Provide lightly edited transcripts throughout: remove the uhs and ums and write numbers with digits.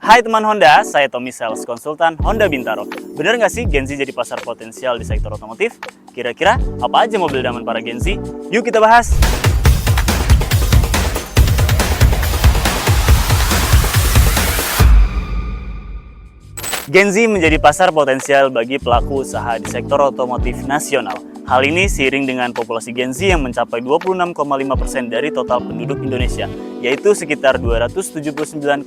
Hai teman Honda, saya Tommy Sales Konsultan Honda Bintaro. Bener nggak sih Gen Z jadi pasar potensial di sektor otomotif? Kira-kira apa aja mobil idaman para Gen Z? Yuk kita bahas! Gen Z menjadi pasar potensial bagi pelaku usaha di sektor otomotif nasional. Hal ini seiring dengan populasi Gen Z yang mencapai 26,5% dari total penduduk Indonesia, yaitu sekitar 279,8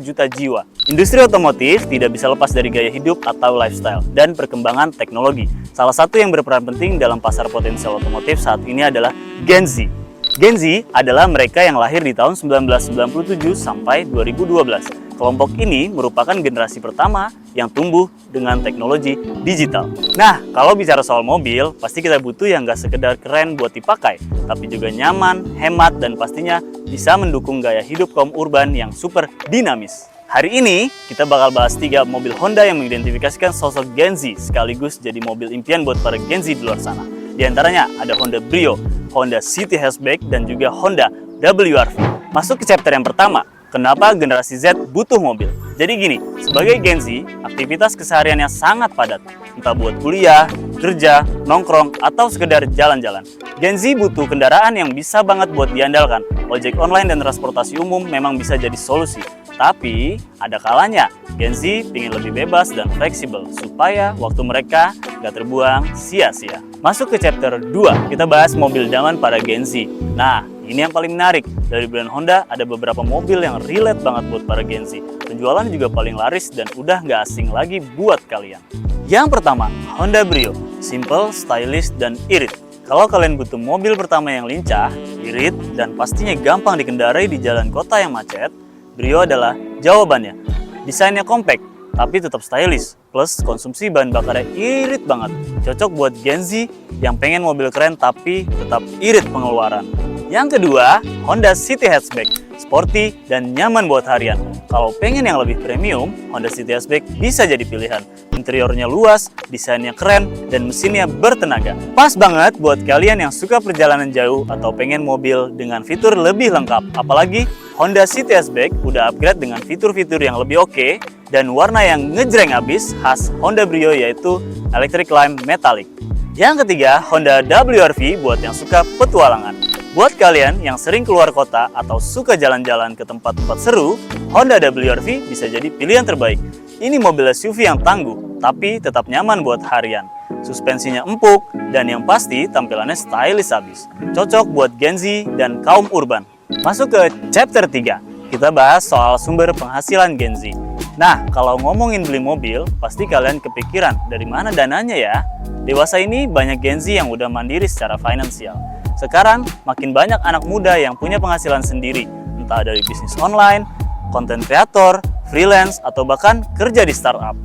juta jiwa. Industri otomotif tidak bisa lepas dari gaya hidup atau lifestyle dan perkembangan teknologi. Salah satu yang berperan penting dalam pasar potensial otomotif saat ini adalah Gen Z. Gen Z adalah mereka yang lahir di tahun 1997 sampai 2012. Kelompok ini merupakan generasi pertama yang tumbuh dengan teknologi digital. Nah, kalau bicara soal mobil, pasti kita butuh yang nggak sekedar keren buat dipakai, tapi juga nyaman, hemat, dan pastinya bisa mendukung gaya hidup kaum urban yang super dinamis. Hari ini, kita bakal bahas 3 mobil Honda yang mengidentifikasikan sosok Gen Z, sekaligus jadi mobil impian buat para Gen Z di luar sana. Di antaranya ada Honda Brio, Honda City Hatchback, dan juga Honda WRV. Masuk ke chapter yang pertama. Kenapa generasi Z butuh mobil? Jadi gini, sebagai Gen Z, aktivitas kesehariannya sangat padat. Entah buat kuliah, kerja, nongkrong, atau sekedar jalan-jalan. Gen Z butuh kendaraan yang bisa banget buat diandalkan. Ojek online dan transportasi umum memang bisa jadi solusi. Tapi, ada kalanya Gen Z ingin lebih bebas dan fleksibel supaya waktu mereka gak terbuang sia-sia. Masuk ke chapter 2, kita bahas mobil idaman para Gen Z. Nah, ini yang paling menarik. Dari brand Honda ada beberapa mobil yang relate banget buat para Gen Z. Penjualan juga paling laris dan udah gak asing lagi buat kalian. Yang pertama, Honda Brio. Simple, stylish, dan irit. Kalau kalian butuh mobil pertama yang lincah, irit, dan pastinya gampang dikendarai di jalan kota yang macet, Brio adalah jawabannya. Desainnya compact, tapi tetap stylish. Plus konsumsi bahan bakarnya irit banget. Cocok buat Gen Z yang pengen mobil keren tapi tetap irit pengeluaran. Yang kedua, Honda City Hatchback. Sporty dan nyaman buat harian. Kalau pengen yang lebih premium, Honda City Hatchback bisa jadi pilihan. Interiornya luas, desainnya keren, dan mesinnya bertenaga. Pas banget buat kalian yang suka perjalanan jauh atau pengen mobil dengan fitur lebih lengkap. Apalagi Honda City Hatchback udah upgrade dengan fitur-fitur yang lebih oke dan warna yang ngejreng abis khas Honda Brio, yaitu Electric Lime Metallic. Yang ketiga, Honda WRV buat yang suka petualangan. Buat kalian yang sering keluar kota atau suka jalan-jalan ke tempat-tempat seru, Honda WRV bisa jadi pilihan terbaik. Ini mobil SUV yang tangguh, tapi tetap nyaman buat harian. Suspensinya empuk, dan yang pasti tampilannya stylish abis. Cocok buat Gen Z dan kaum urban. Masuk ke chapter 3, kita bahas soal sumber penghasilan Gen Z. Nah, kalau ngomongin beli mobil, pasti kalian kepikiran dari mana dananya ya? Dewasa ini banyak Gen Z yang udah mandiri secara finansial. Sekarang, makin banyak anak muda yang punya penghasilan sendiri, entah dari bisnis online, konten kreator, freelance, atau bahkan kerja di startup.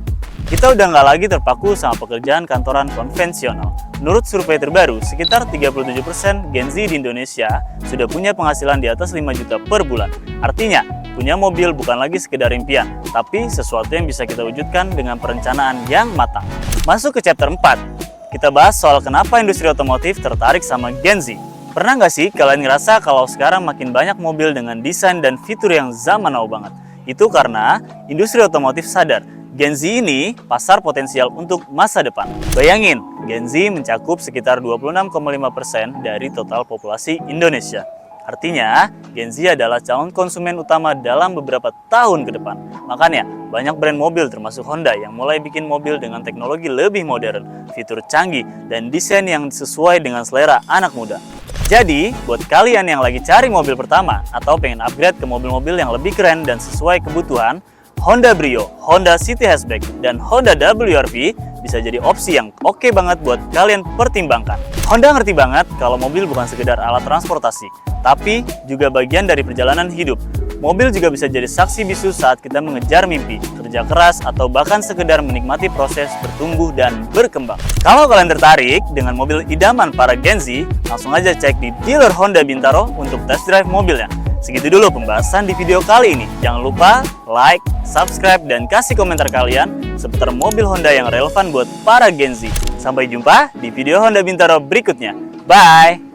Kita udah nggak lagi terpaku sama pekerjaan kantoran konvensional. Menurut survei terbaru, sekitar 37% Gen Z di Indonesia sudah punya penghasilan di atas 5 juta per bulan. Artinya, punya mobil bukan lagi sekedar impian, tapi sesuatu yang bisa kita wujudkan dengan perencanaan yang matang. Masuk ke chapter 4. Kita bahas soal kenapa industri otomotif tertarik sama Gen Z. Pernah nggak sih kalian ngerasa kalau sekarang makin banyak mobil dengan desain dan fitur yang zaman now banget? Itu karena industri otomotif sadar, Gen Z ini pasar potensial untuk masa depan. Bayangin, Gen Z mencakup sekitar 26,5% dari total populasi Indonesia. Artinya, Gen Z adalah calon konsumen utama dalam beberapa tahun ke depan. Makanya, banyak brand mobil termasuk Honda yang mulai bikin mobil dengan teknologi lebih modern, fitur canggih, dan desain yang sesuai dengan selera anak muda. Jadi, buat kalian yang lagi cari mobil pertama atau pengen upgrade ke mobil-mobil yang lebih keren dan sesuai kebutuhan, Honda Brio, Honda City Hatchback, dan Honda WRV bisa jadi opsi yang oke banget buat kalian pertimbangkan. Honda ngerti banget kalau mobil bukan sekedar alat transportasi, tapi juga bagian dari perjalanan hidup. Mobil juga bisa jadi saksi bisu saat kita mengejar mimpi, kerja keras, atau bahkan sekedar menikmati proses bertumbuh dan berkembang. Kalau kalian tertarik dengan mobil idaman para Gen Z, langsung aja cek di dealer Honda Bintaro untuk test drive mobilnya. Segitu dulu pembahasan di video kali ini. Jangan lupa like, subscribe, dan kasih komentar kalian seputar mobil Honda yang relevan buat para Gen Z. Sampai jumpa di video Honda Bintaro berikutnya. Bye!